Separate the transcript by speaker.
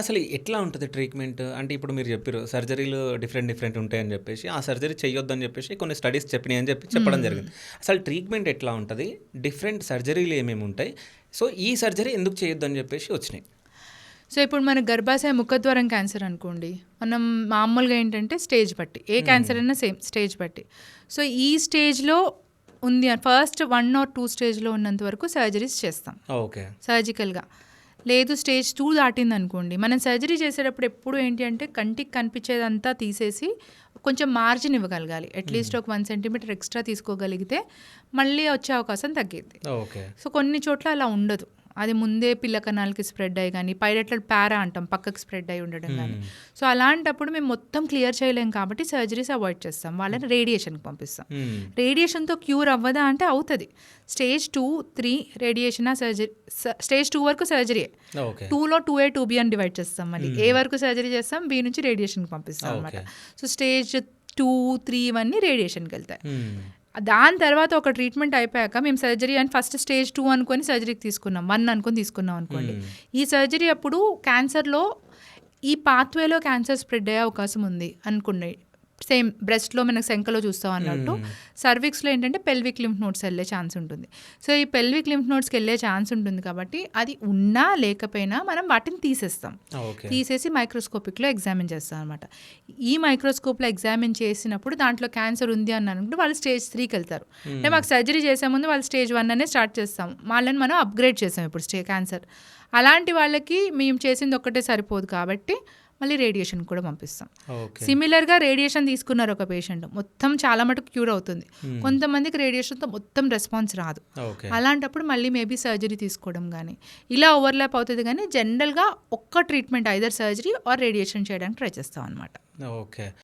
Speaker 1: అసలు ఎట్లా ఉంటది ట్రీట్‌మెంట్? అంటే ఇప్పుడు మీరు జెప్పిర్రు సర్జరీలు డిఫరెంట్ ఉంటాయని జెప్పేసి, ఆ సర్జరీ చెయ్యొద్దని జెప్పేసి కొన్ని స్టడీస్ చెప్పినాయని జెప్పి చెప్పడం
Speaker 2: హ్మ్.
Speaker 1: జరిగింది. అసలు ట్రీట్‌మెంట్ ఎట్లా ఉంటది? డిఫరెంట్ సర్జరీలు ఏమేముంటాయి? సో, ఈ సర్జరీ ఎందుకు చేయొద్దని జెప్పేసి వచ్చినాయి?
Speaker 2: సో, ఇప్పుడు మన గర్భాశయ ముఖద్వారం క్యాన్సర్ అనుకోండి. మనం మామూలుగా ఏంటంటే స్టేజ్ బట్టి. ఏ
Speaker 1: హ్మ్.
Speaker 2: క్యాన్సర్ అయినా సేమ్ స్టేజ్ బట్టి. సో, ఈ స్టేజ్‌లో ఉంది ఫస్ట్ 1 ఆర్ 2 స్టేజ్‌లో ఉన్నంత వరకు సర్జరీస్ చేస్తాం.
Speaker 1: ఓకే.
Speaker 2: సర్జికల్‌గా. లేదు స్టేజ్ 2 దాటిందనుకోండి. మనం సర్జరీ చేసేటప్పుడు ఎప్పుడు ఏంటి అంటే కంటికి కనిపించేదంతా తీసేసి కొంచెం మార్జిన్ ఇవ్వగలగాలి. అట్‌లీస్ట్ ఒక 1 సెంటీమీటర్ ఎక్స్‌ట్రా తీసుకోగలిగితే మళ్ళీ వచ్చే అవకాశం తగ్గిద్ది.
Speaker 1: ఓకే.
Speaker 2: సో, కొన్ని చోట్ల అలా ఉండదు. అది ముందే పిల్ల కణాలకి స్ప్రెడ్ అయ్యి కానీ పైరెట్రల్ పారా అంటాం పక్కకి స్ప్రెడ్ అయ్యి ఉండడం కానీ. సో, అలాంటప్పుడు మేము మొత్తం క్లియర్ చేయలేం కాబట్టి సర్జరీస్ అవాయిడ్ చేస్తాం. వాళ్ళని రేడియేషన్‌కి పంపిస్తాం. రేడియేషన్‌తో క్యూర్ అవ్వదా అంటే అవుతది. స్టేజ్ 2, 3 రేడియేషనా సర్జరీ స్టేజ్ 2 వరకు సర్జరీయే.
Speaker 1: ఓకే.
Speaker 2: 2లో 2A, 2B అని డివైడ్ చేస్తాం మళ్ళీ. ఏ వరకు సర్జరీ చేస్తాం, బి నుంచి రేడియేషన్‌కి పంపిస్తాం అనమాట. సో, స్టేజ్ 2, 3 ఇవన్నీ రేడియేషన్‌కి వెళ్తాయి. దాని తర్వాత ఒక ట్రీట్మెంట్ అయిపోయాక మేము సర్జరీ అని ఫస్ట్ స్టేజ్ 2 అనుకొని సర్జరీకి తీసుకున్నాం. 1 అనుకొని తీసుకున్నాం అనుకోండి. ఈ సర్జరీ అప్పుడు క్యాన్సర్‌లో ఈ పాత్వేలో క్యాన్సర్ స్ప్రెడ్ అయ్యే అవకాశం ఉంది అనుకోండి. సేమ్ బ్రెస్ట్‌లో మనకు శంఖలో చూస్తాం అన్నట్టు సర్విక్స్‌లో ఏంటంటే పెల్విక్ లింఫ్ నోడ్స్ వెళ్ళే ఛాన్స్ ఉంటుంది. సో, ఈ పెల్విక్ లింఫ్ నోడ్స్‌కి వెళ్ళే ఛాన్స్ ఉంటుంది కాబట్టి అది ఉన్నా లేకపోయినా మనం వాటిని తీసేస్తాం.
Speaker 1: ఓకే.
Speaker 2: తీసేసి మైక్రోస్కోపిక్‌లో ఎగ్జామిన్ చేస్తాం అనమాట. ఈ మైక్రోస్కోప్‌లో ఎగ్జామిన్ చేసినప్పుడు దాంట్లో క్యాన్సర్ ఉంది అని అనుకుంటే వాళ్ళు స్టేజ్ 3కి వెళ్తారు. అంటే మాకు సర్జరీ చేసే ముందు వాళ్ళు స్టేజ్ 1 అనే స్టార్ట్ చేస్తాం. వాళ్ళని మనం అప్గ్రేడ్ చేసాం ఇప్పుడు క్యాన్సర్. అలాంటి వాళ్ళకి మేము చేసింది ఒక్కటే సరిపోదు కాబట్టి మళ్ళీ రేడియేషన్ కూడా పంపిస్తాం.
Speaker 1: ఓకే.
Speaker 2: సిమిలర్‌గా రేడియేషన్ తీసుకున్నారు ఒక పేషెంట్. మొత్తం చాలా మటుకు క్యూర్ అవుతుంది. కొంతమందికి రేడియేషన్‌తో మొత్తం రెస్పాన్స్ రాదు.
Speaker 1: ఓకే.
Speaker 2: అలాంటప్పుడు మళ్ళీ మేబీ సర్జరీ తీసుకోవడం గానీ, ఇలా ఓవర్‌లాప్ అవుతది గానీ జనరల్‌గా ఒక్క treatment either surgery or radiation చేయడానికి ట్రై చేస్తాం అనమాట.
Speaker 1: ఓకే.